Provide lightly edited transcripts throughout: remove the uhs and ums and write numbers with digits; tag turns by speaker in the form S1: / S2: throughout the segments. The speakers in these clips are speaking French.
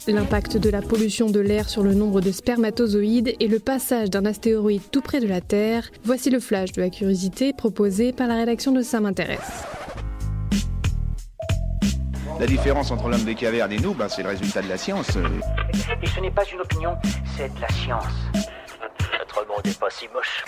S1: L'impact de la pollution de l'air sur le nombre de spermatozoïdes et le passage d'un astéroïde tout près de la Terre, voici le flash de la curiosité proposé par la rédaction de Ça m'intéresse.
S2: La différence entre l'homme des cavernes et nous, c'est le résultat de la science.
S3: Et ce n'est pas une opinion, c'est de la science. Notre monde n'est pas si moche.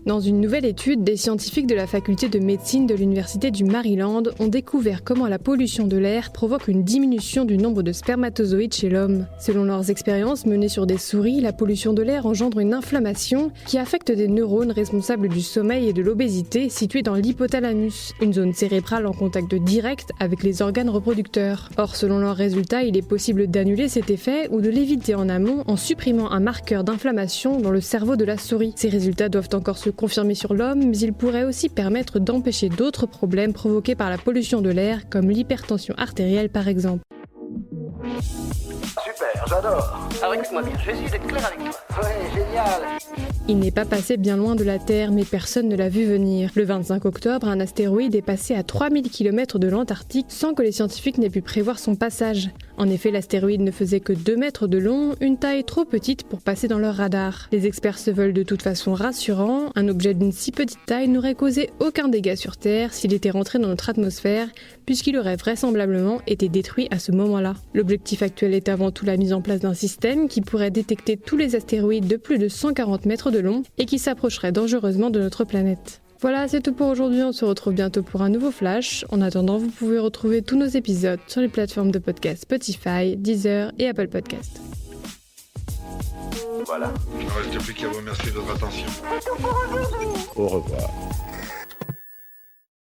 S1: Dans une nouvelle étude, des scientifiques de la faculté de médecine de l'université du Maryland ont découvert comment la pollution de l'air provoque une diminution du nombre de spermatozoïdes chez l'homme. Selon leurs expériences menées sur des souris, la pollution de l'air engendre une inflammation qui affecte des neurones responsables du sommeil et de l'obésité situés dans l'hypothalamus, une zone cérébrale en contact direct avec les organes reproducteurs. Or, selon leurs résultats, il est possible d'annuler cet effet ou de l'éviter en amont en supprimant un marqueur d'inflammation dans le cerveau de la souris. Ces résultats doivent encore se confirmé sur l'homme, mais il pourrait aussi permettre d'empêcher d'autres problèmes provoqués par la pollution de l'air, comme l'hypertension artérielle par exemple.
S3: Super, j'adore. Alors écoute-moi bien, je vais essayer d'être clair avec toi. Ouais, génial.
S1: Il n'est pas passé bien loin de la Terre, mais personne ne l'a vu venir. Le 25 octobre, un astéroïde est passé à 3000 km de l'Antarctique sans que les scientifiques n'aient pu prévoir son passage. En effet, l'astéroïde ne faisait que 2 mètres de long, une taille trop petite pour passer dans leur radar. Les experts se veulent de toute façon rassurants, un objet d'une si petite taille n'aurait causé aucun dégât sur Terre s'il était rentré dans notre atmosphère, puisqu'il aurait vraisemblablement été détruit à ce moment-là. L'objectif actuel est avant tout la mise en place d'un système qui pourrait détecter tous les astéroïdes de plus de 140 mètres de long et qui s'approcherait dangereusement de notre planète. Voilà, c'est tout pour aujourd'hui, on se retrouve bientôt pour un nouveau flash. En attendant, vous pouvez retrouver tous nos épisodes sur les plateformes de podcast Spotify, Deezer et Apple Podcast.
S4: Voilà.
S5: Il ne reste plus qu'à vous remercier de votre attention.
S4: Au revoir.